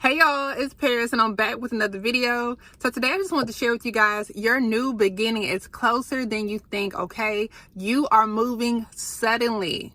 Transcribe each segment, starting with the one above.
Hey y'all, it's Paris and I'm back with another video. So today I just wanted to share with you guys, your new beginning is closer than you think, okay? You are moving suddenly.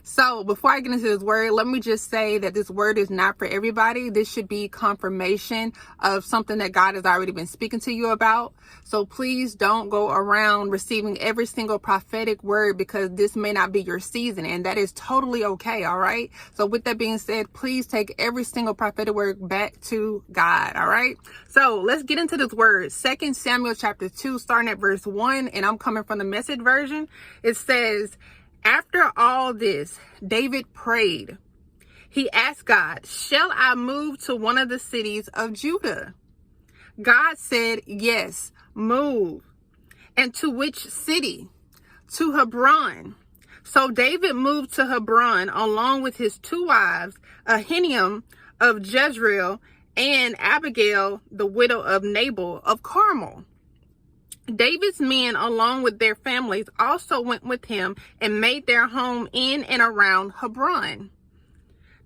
So before I get into this word, let me just say that this word is not for everybody. This should be confirmation of something that God has already been speaking to you about. So please don't go around receiving every single prophetic word because this may not be your season, and that is totally okay, all right? So with that being said, please take every single prophetic word back to God, all right? So let's get into this word. 2 Samuel chapter 2, starting at verse 1, and I'm coming from the Message version. It says, after all this, David prayed. He asked God, shall I move to one of the cities of Judah? God said, yes, move. And to which city? To Hebron. So David moved to Hebron along with his two wives, Ahinoam of Jezreel and Abigail, the widow of Nabal of Carmel. David's men, along with their families, also went with him and made their home in and around Hebron.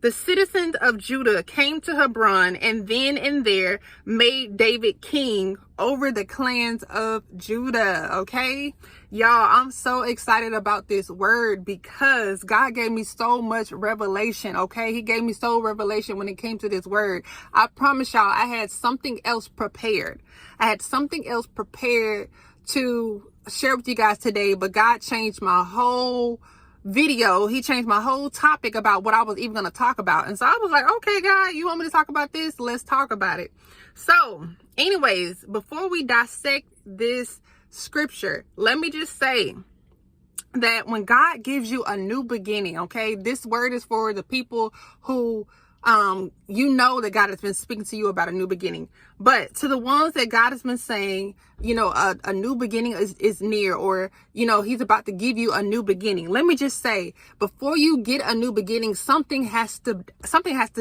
The citizens of Judah came to Hebron and then and there made David king over the clans of Judah. Okay, y'all, I'm so excited about this word because God gave me so much revelation. Okay, he gave me so revelation when it came to this word. I promise y'all, I had something else prepared. To share with you guys today, but God changed my whole video. He changed my whole topic about what I was even going to talk about. And so I was like, okay, God, you want me to talk about this? Let's talk about it. So anyways, before we dissect this scripture, let me just say that when God gives you a new beginning, okay, this word is for the people who you know that God has been speaking to you about a new beginning. But to the ones that God has been saying, you know, a new beginning is near, or, you know, he's about to give you a new beginning. Let me just say, before you get a new beginning, something has to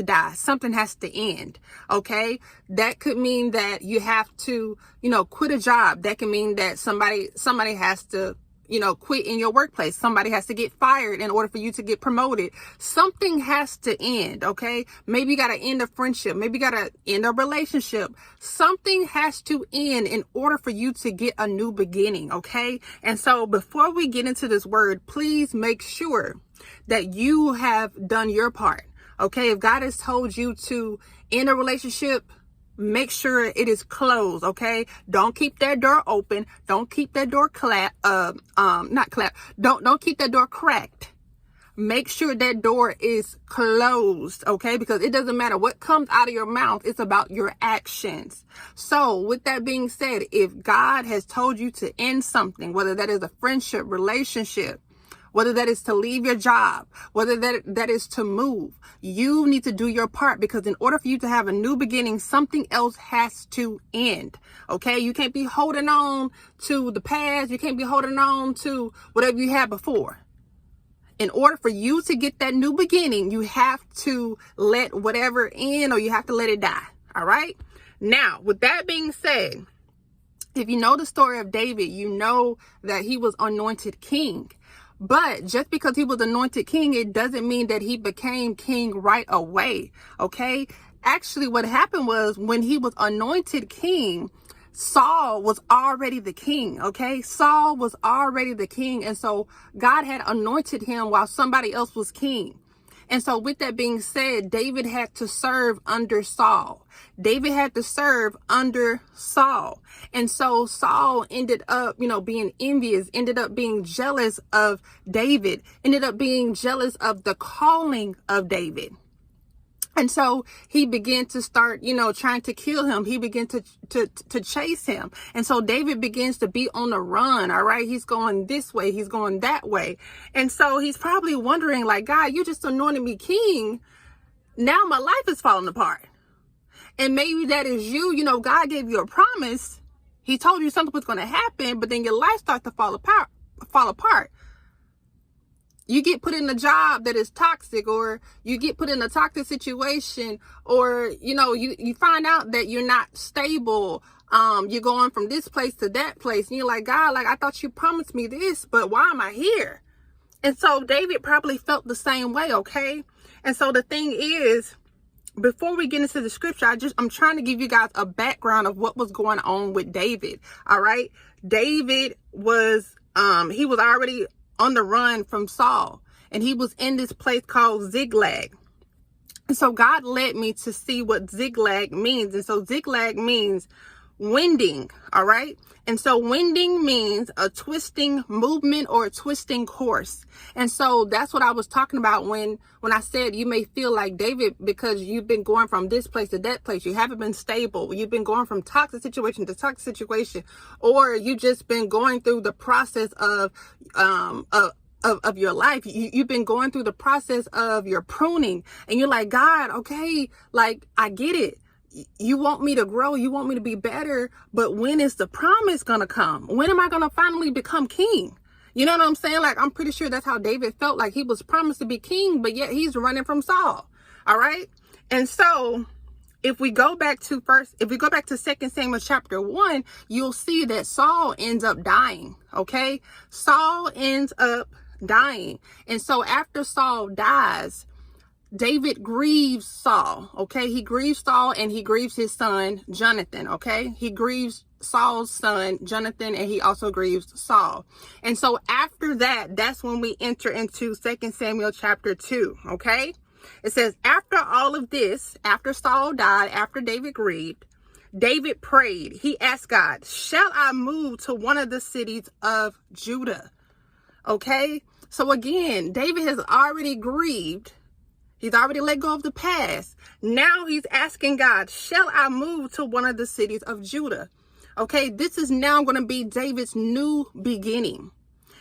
die. Something has to end. Okay. That could mean that you have to, you know, quit a job. That can mean that somebody has to, you know, quit in your workplace. Somebody has to get fired in order for you to get promoted. Something has to end, okay? Maybe you got to end a friendship. Maybe you got to end a relationship. Something has to end in order for you to get a new beginning, okay? And so before we get into this word, please make sure that you have done your part, okay? If God has told you to end a relationship, make sure it is closed, okay? Don't keep that door open. Don't keep that door Don't keep that door cracked. Make sure that door is closed, okay? Because it doesn't matter what comes out of your mouth. It's about your actions. So with that being said, if God has told you to end something, whether that is a friendship, relationship, whether that is to leave your job, whether that is to move, you need to do your part, because in order for you to have a new beginning, something else has to end. Okay. You can't be holding on to the past. You can't be holding on to whatever you had before. In order for you to get that new beginning, you have to let whatever in, or you have to let it die. All right. Now, with that being said, if you know the story of David, you know that he was anointed king. But just because he was anointed king, it doesn't mean that he became king right away. Okay. Actually, what happened was when he was anointed king, Saul was already the king. Okay. Saul was already the king. And so God had anointed him while somebody else was king. And so with that being said, David had to serve under Saul. David had to serve under Saul. And so Saul ended up, you know, being envious, ended up being jealous of David, ended up being jealous of the calling of David. And so he began to start, you know, trying to kill him. He began to chase him. And so David begins to be on the run. All right. He's going this way. He's going that way. And so he's probably wondering, like, God, you just anointed me king. Now my life is falling apart. And maybe that is you. You know, God gave you a promise. He told you something was going to happen, but then your life starts to fall apart. You get put in a job that is toxic, or you get put in a toxic situation, or, you know, you find out that you're not stable. You're going from this place to that place, and you're like, God, like, I thought you promised me this, but why am I here? And so David probably felt the same way. Okay. And so the thing is, before we get into the scripture, I'm trying to give you guys a background of what was going on with David. All right. David was, he was already on the run from Saul, and he was in this place called Ziklag. And so God led me to see what Ziklag means. And so Ziklag means winding. All right. And so winding means a twisting movement or a twisting course. And so that's what I was talking about when I said you may feel like David, because you've been going from this place to that place. You haven't been stable. You've been going from toxic situation to toxic situation, or you just been going through the process of your life. You've been going through the process of your pruning, and you're like, God, okay, like, I get it. You want me to grow. You want me to be better. But when is the promise going to come? When am I going to finally become king? You know what I'm saying? Like, I'm pretty sure that's how David felt, like he was promised to be king, but yet he's running from Saul. All right. And so if we go back to 2 Samuel chapter 1, you'll see that Saul ends up dying. Okay. Saul ends up dying. And so after Saul dies, David grieves Saul. Okay. He grieves Saul, and he grieves his son, Jonathan. Okay. He grieves Saul's son, Jonathan, and he also grieves Saul. And so after that, that's when we enter into 2 Samuel chapter 2. Okay. It says, after all of this, after Saul died, after David grieved, David prayed. He asked God, shall I move to one of the cities of Judah? Okay. So again, David has already grieved. He's already let go of the past. Now he's asking God, shall I move to one of the cities of Judah? Okay, this is now going to be David's new beginning.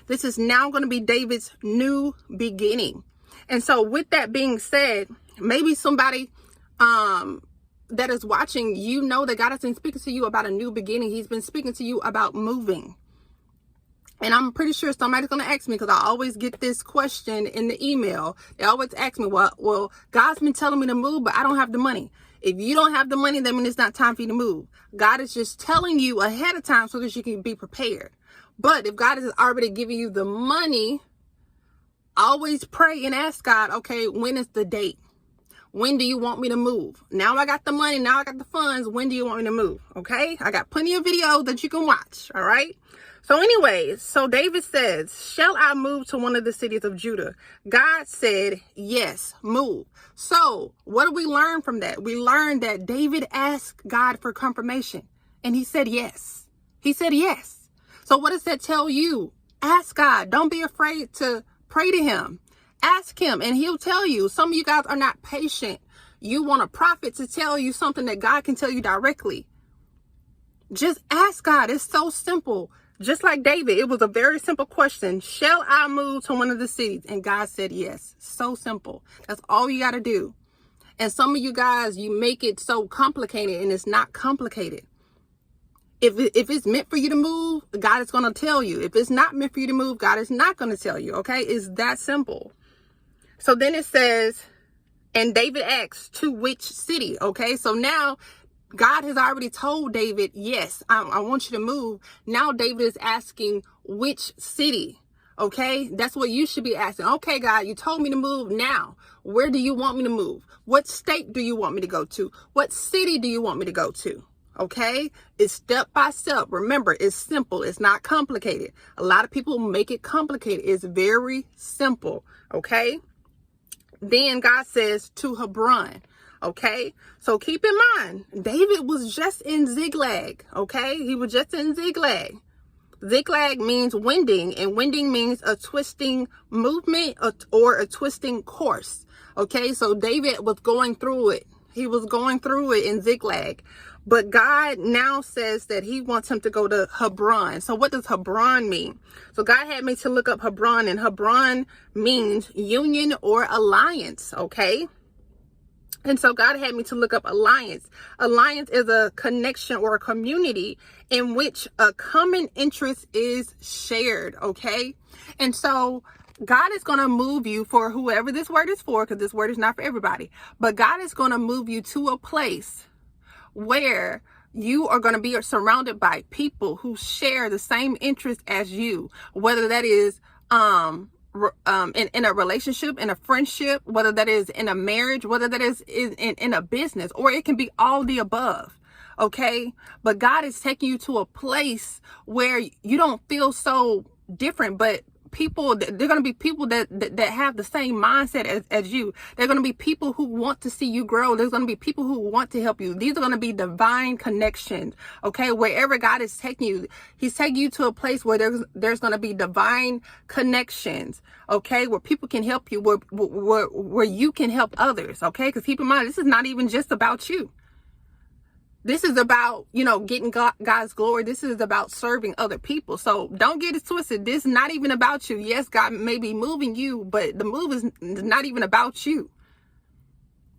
This is now going to be David's new beginning. And so with that being said, maybe somebody that is watching, you know that God has been speaking to you about a new beginning. He's been speaking to you about moving. And I'm pretty sure somebody's going to ask me, because I always get this question in the email. They always ask me, well, God's been telling me to move, but I don't have the money. If you don't have the money, that means it's not time for you to move. God is just telling you ahead of time so that you can be prepared. But if God is already giving you the money, always pray and ask God, okay, when is the date? When do you want me to move? Now I got the money. Now I got the funds. When do you want me to move? Okay. I got plenty of videos that you can watch. All right. So anyways, so David says, shall I move to one of the cities of Judah? God said, yes, move. So what do we learn from that? We learned that David asked God for confirmation, and he said yes. He said yes. So what does that tell you? Ask God. Don't be afraid to pray to him. Ask him, and he'll tell you. Some of you guys are not patient. You want a prophet to tell you something that God can tell you directly. Just ask God. It's so simple. Just like David, it was a very simple question. Shall I move to one of the cities? And God said yes. So simple. That's all you got to do. And some of you guys, you make it so complicated, and it's not complicated. If it's meant for you to move, God is going to tell you. If it's not meant for you to move, God is not going to tell you. Okay? It's that simple. So then it says, and David asks, to which city? Okay? So now God has already told David, yes, I want you to move. Now David is asking, which city? Okay, that's what you should be asking. Okay, God, you told me to move. Now, where do you want me to move? What state do you want me to go to? What city do you want me to go to? Okay, it's step by step. Remember, it's simple. It's not complicated. A lot of people make it complicated. It's very simple. Okay, then God says to Hebron. Okay, so keep in mind, David was just in Ziklag. Okay, he was just in Ziklag. Ziklag means winding, and winding means a twisting movement or a twisting course. Okay, so David was going through it. He was going through it in Ziklag. But God now says that he wants him to go to Hebron. So what does Hebron mean? So God had me to look up Hebron, and Hebron means union or alliance. Okay. And so God had me to look up alliance. Alliance is a connection or a community in which a common interest is shared. Okay. And so God is going to move you, for whoever this word is for, because this word is not for everybody, but God is going to move you to a place where you are going to be surrounded by people who share the same interest as you, whether that is, in a relationship, in a friendship, whether that is in a marriage, whether that is in a business, or it can be all the above. Okay. But God is taking you to a place where you don't feel so different, but people, they're going to be people that have the same mindset as you. They're going to be people who want to see you grow. There's going to be people who want to help you. These are going to be divine connections. Okay. Wherever God is taking you, he's taking you to a place where there's going to be divine connections. Okay. Where people can help you, where you can help others. Okay. Because keep in mind, this is not even just about you. This is about, getting God's glory. This is about serving other people. So don't get it twisted. This is not even about you. Yes, God may be moving you, but the move is not even about you.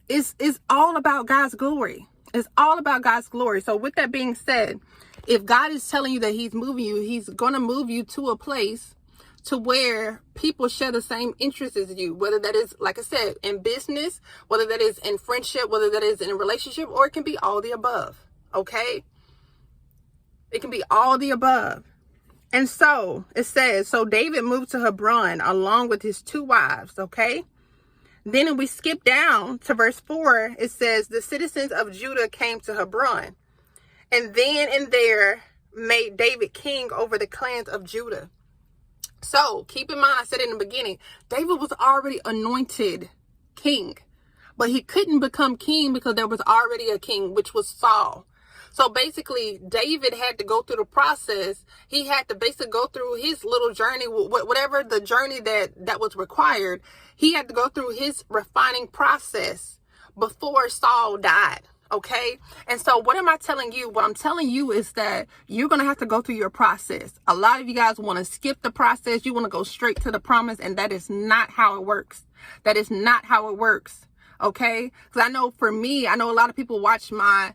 It's all about God's glory. It's all about God's glory. So with that being said, if God is telling you that he's moving you, he's going to move you to a place to where people share the same interests as you, whether that is, like I said, in business, whether that is in friendship, whether that is in a relationship, or it can be all the above. Okay. It can be all the above. And so it says, so David moved to Hebron along with his 2 wives. Okay. Then if we skip down to verse 4, it says the citizens of Judah came to Hebron, and then and there made David king over the clans of Judah. So keep in mind, I said in the beginning, David was already anointed king, but he couldn't become king because there was already a king, which was Saul. So basically, David had to go through the process. He had to basically go through his little journey, whatever the journey that was required. He had to go through his refining process before Saul died. Okay. And so what am I telling you? What I'm telling you is that you're going to have to go through your process. A lot of you guys want to skip the process. You want to go straight to the promise. And that is not how it works. That is not how it works. Okay. Because I know for me, I know a lot of people watch my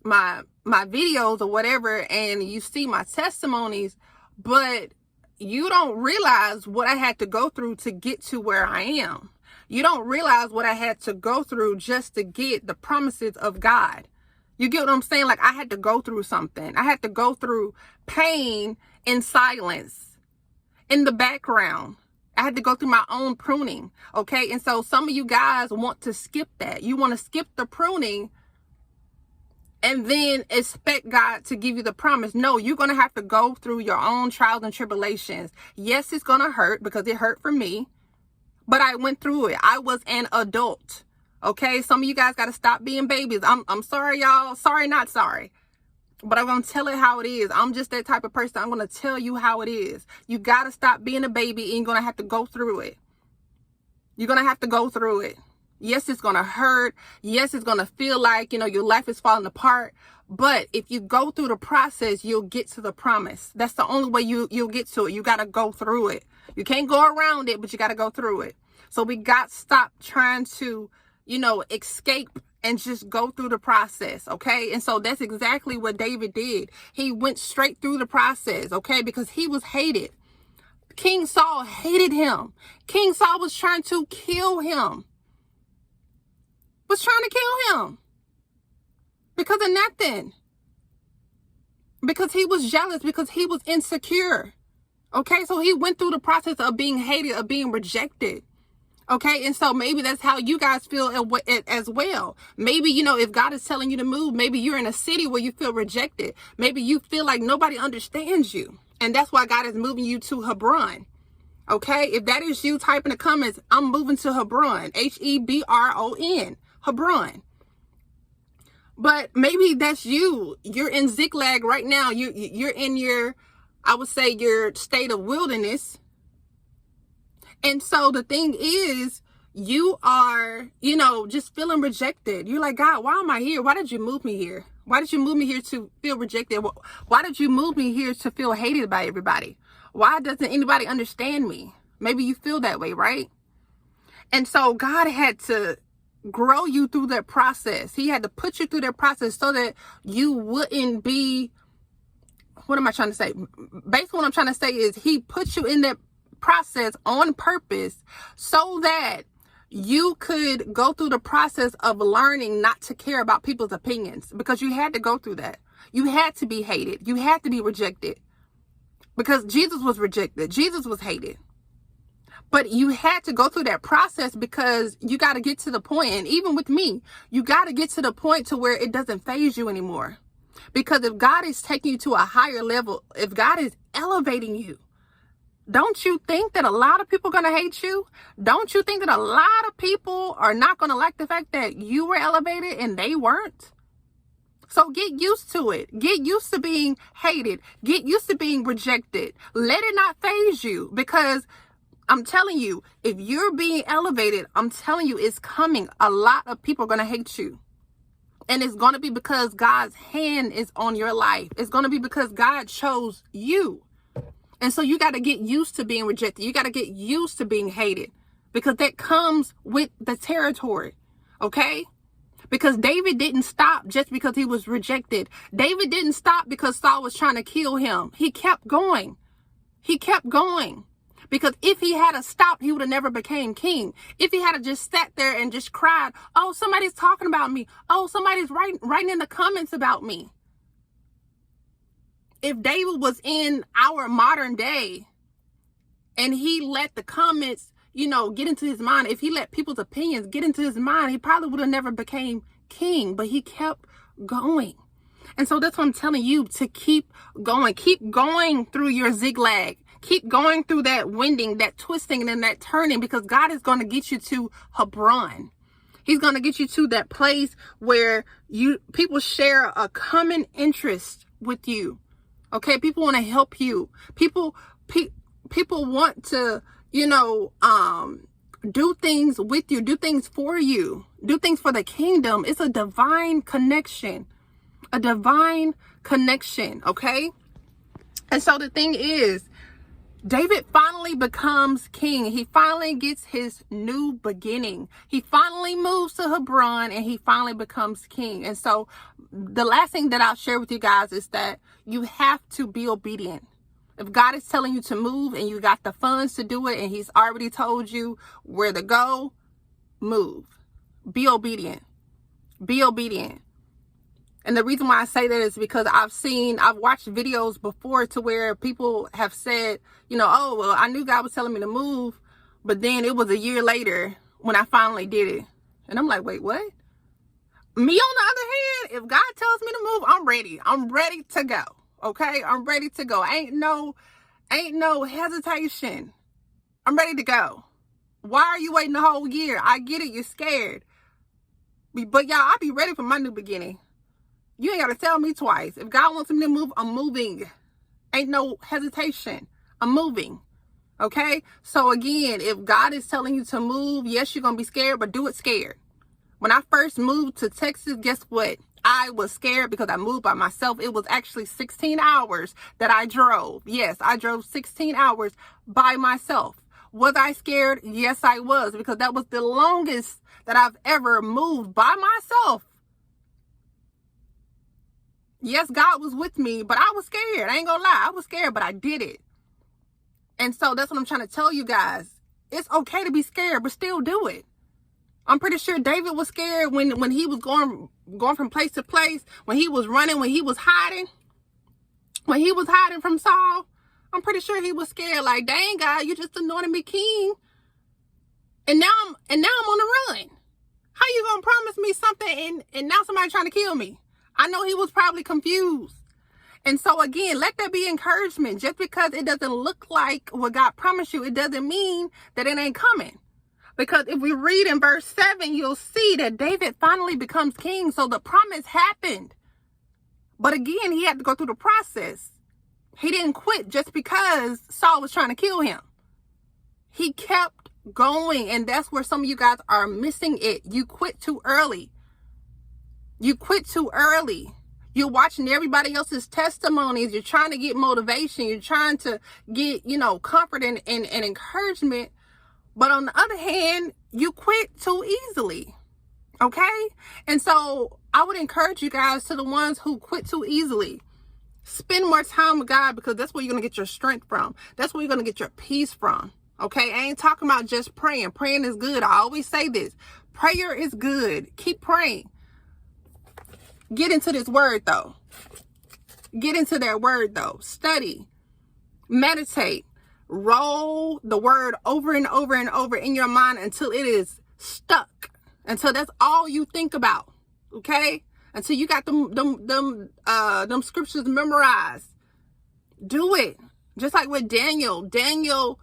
videos or whatever, and you see my testimonies, but you don't realize what I had to go through to get to where I am. You don't realize what I had to go through just to get the promises of God. You get what I'm saying? Like, I had to go through something. I had to go through pain in silence, in the background. I had to go through my own pruning. Okay. And so some of you guys want to skip that. You want to skip the pruning and then expect God to give you the promise. No, you're going to have to go through your own trials and tribulations. Yes, it's going to hurt because it hurt for me, but I went through it. I was an adult. Okay. Some of you guys got to stop being babies. I'm sorry, y'all. Sorry, not sorry. But I'm going to tell it how it is. I'm just that type of person. I'm going to tell you how it is. You got to stop being a baby, and you're going to have to go through it. You're going to have to go through it. Yes, it's going to hurt. Yes, it's going to feel like, your life is falling apart. But if you go through the process, you'll get to the promise. That's the only way you'll get to it. You got to go through it. You can't go around it, but you got to go through it. So we got to stop trying to, escape and just go through the process. Okay. And so that's exactly what David did. He went straight through the process. Okay. Because he was hated. King Saul hated him. King Saul was trying to kill him. Was trying to kill him because of nothing. Because he was jealous, because he was insecure. Okay. So he went through the process of being hated, of being rejected. Okay. And so maybe that's how you guys feel as well. Maybe, if God is telling you to move, maybe you're in a city where you feel rejected. Maybe you feel like nobody understands you. And that's why God is moving you to Hebron. Okay. If that is you, type in the comments, I'm moving to Hebron, Hebron, Hebron. But maybe that's you. You're in Ziklag right now. You're in your, I would say, your state of wilderness. And so the thing is, you are, just feeling rejected. You're like, God, why am I here? Why did you move me here? Why did you move me here to feel rejected? Why did you move me here to feel hated by everybody? Why doesn't anybody understand me? Maybe you feel that way, right? And so God had to grow you through that process. He had to put you through that process so that you wouldn't be, what am I trying to say? Basically, what I'm trying to say is he put you in that process on purpose so that you could go through the process of learning not to care about people's opinions, because you had to go through that. You had to be hated. You had to be rejected, because Jesus was rejected. Jesus was hated. But you had to go through that process because you got to get to the point, and even with me, you got to get to the point to where it doesn't faze you anymore. Because if God is taking you to a higher level, if God is elevating you, don't you think that a lot of people are going to hate you? Don't you think that a lot of people are not going to like the fact that you were elevated and they weren't? So get used to it. Get used to being hated. Get used to being rejected. Let it not faze you, because I'm telling you, if you're being elevated, I'm telling you, it's coming. A lot of people are going to hate you. And it's going to be because God's hand is on your life. It's going to be because God chose you. And so you got to get used to being rejected. You got to get used to being hated, because that comes with the territory. Okay? Because David didn't stop just because he was rejected. David didn't stop because Saul was trying to kill him. He kept going. He kept going. Because if he had stopped, he would have never became king. If he had just sat there and just cried, oh, somebody's talking about me. Oh, somebody's writing in the comments about me. If David was in our modern day and he let the comments, get into his mind, if he let people's opinions get into his mind, he probably would have never became king, but he kept going. And so that's what I'm telling you, to keep going through your zigzag. Keep going through that winding, that twisting, and that turning, because God is going to get you to Heron. He's going to get you to that place where people share a common interest with you. Okay, people want to help you. People want to, do things with you, do things for you, do things for the kingdom. It's a divine connection, okay? And so the thing is, David finally becomes king. He finally gets his new beginning. He finally moves to Hebron and he finally becomes king. And so the last thing that I'll share with you guys is that you have to be obedient. If God is telling you to move and you got the funds to do it and he's already told you where to go, move. Be obedient. Be obedient. And the reason why I say that is because I've watched videos before to where people have said, oh, well, I knew God was telling me to move, but then it was a year later when I finally did it. And I'm like, wait, what? Me, on the other hand, if God tells me to move, I'm ready. I'm ready to go. Okay? I'm ready to go. Ain't no hesitation. I'm ready to go. Why are you waiting the whole year? I get it. You're scared. But y'all, I'll be ready for my new beginning. You ain't got to tell me twice. If God wants me to move, I'm moving. Ain't no hesitation. I'm moving. Okay? So again, if God is telling you to move, yes, you're going to be scared, but do it scared. When I first moved to Texas, guess what? I was scared because I moved by myself. It was actually 16 hours that I drove. Yes, I drove 16 hours by myself. Was I scared? Yes, I was, because that was the longest that I've ever moved by myself. Yes, God was with me, but I was scared. I ain't gonna lie. I was scared, but I did it. And so that's what I'm trying to tell you guys. It's okay to be scared, but still do it. I'm pretty sure David was scared when he was going from place to place, when he was running, when he was hiding from Saul. I'm pretty sure he was scared. Like, dang, God, you just anointed me king, and now I'm on the run. How you gonna promise me something and now somebody trying to kill me? I know he was probably confused. And so again, let that be encouragement. Just because it doesn't look like what God promised you, it doesn't mean that it ain't coming. Because if we read in verse 7, you'll see that David finally becomes king. So the promise happened. But again, he had to go through the process. He didn't quit just because Saul was trying to kill him. He kept going. And that's where some of you guys are missing it. You quit too early. You quit too early. You're watching everybody else's testimonies. You're trying to get motivation. You're trying to get, comfort and encouragement. But on the other hand, you quit too easily. Okay? And so I would encourage you guys, to the ones who quit too easily, spend more time with God, because that's where you're going to get your strength from. That's where you're going to get your peace from. Okay? I ain't talking about just praying. Praying is good. I always say this. Prayer is good. Keep praying. Get into this word, though. Get into that word, though. Study. Meditate. Roll the word over and over and over in your mind until it is stuck, until that's all you think about. Okay? Until you got them scriptures memorized. Do it. Just like with Daniel. Daniel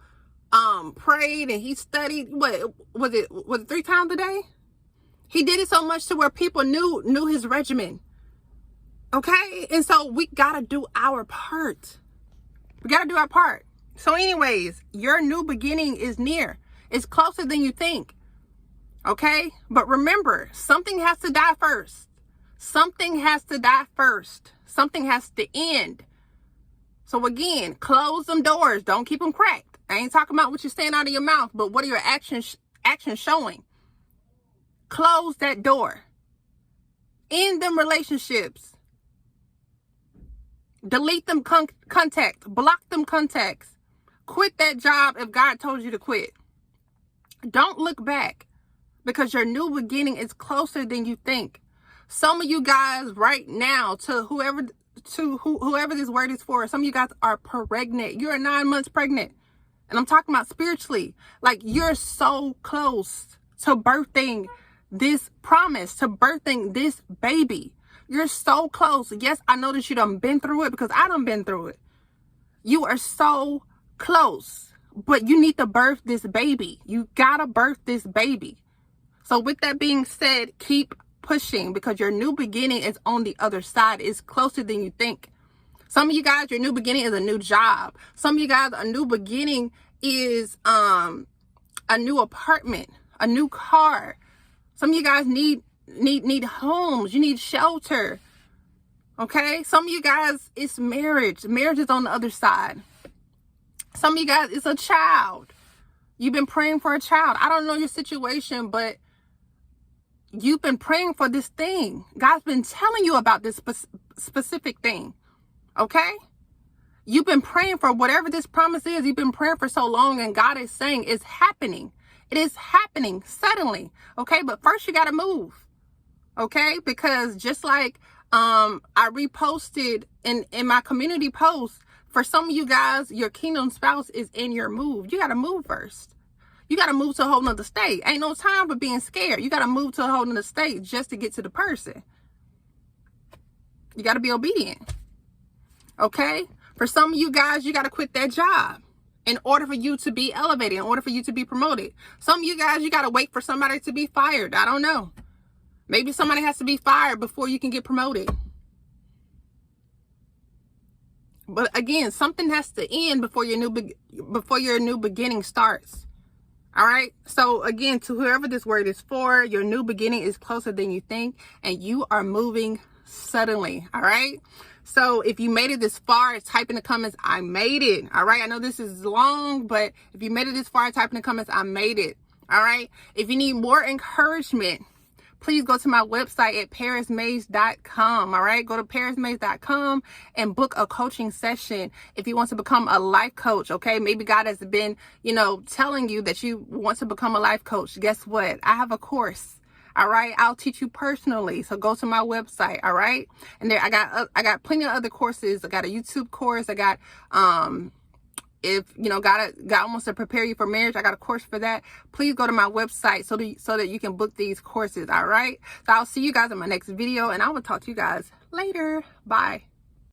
prayed and he studied, what was it 3 times a day? He did it so much to where people knew his regimen. Okay? And so we gotta do our part. We gotta do our part. So anyways, your new beginning is near. It's closer than you think. Okay? But remember, something has to die first. Something has to die first. Something has to end. So again, close them doors. Don't keep them cracked. I ain't talking about what you're saying out of your mouth, but what are your actions showing? Close that door. End them relationships. Delete them contacts. Block them contacts. Quit that job if God told you to quit. Don't look back, because your new beginning is closer than you think. Some of you guys right now, to whoever this word is for, some of you guys are pregnant. You're 9 months pregnant. And I'm talking about spiritually. Like, you're so close to birthing this promise, to birthing this baby. You're so close. Yes, I know that you done been through it, because I done been through it. You are so close, but you need to birth this baby. You gotta birth this baby. So with that being said, keep pushing, because your new beginning is on the other side. It's closer than you think. Some of you guys, your new beginning is a new job. Some of you guys, a new beginning is a new apartment, a new car. Some of you guys need homes. You need shelter. Okay? Some of you guys, it's marriage. Marriage is on the other side. Some of you guys, it's a child. You've been praying for a child. I don't know your situation, but you've been praying for this thing. God's been telling you about this specific thing. Okay? You've been praying for whatever this promise is. You've been praying for so long, and God is saying it's happening. It is happening suddenly. Okay? But first you got to move. Okay? Because just like I reposted in my community post, for some of you guys, your kingdom spouse is in your move. You got to move first. You got to move to a whole nother state. Ain't no time for being scared. You got to move to a whole nother state just to get to the person. You got to be obedient. Okay? For some of you guys, you got to quit that job in order for you to be elevated, in order for you to be promoted. Some of you guys, you got to wait for somebody to be fired. I don't know. Maybe somebody has to be fired before you can get promoted. But again, something has to end before your new beginning starts. All right. So again, to whoever this word is for, your new beginning is closer than you think, and you are moving suddenly. All right. So if you made it this far, type in the comments, I made it. All right. I know this is long, but if you made it this far, type in the comments, I made it. All right. If you need more encouragement, please go to my website at parismays.com. All right. Go to parismays.com and book a coaching session if you want to become a life coach. Okay. Maybe God has been, telling you that you want to become a life coach. Guess what? I have a course. All right. I'll teach you personally. So go to my website. All right. And there, I got plenty of other courses. I got a YouTube course. I got, if God wants to prepare you for marriage, I got a course for that. Please go to my website so that you can book these courses. All right. So I'll see you guys in my next video, and I will talk to you guys later. Bye.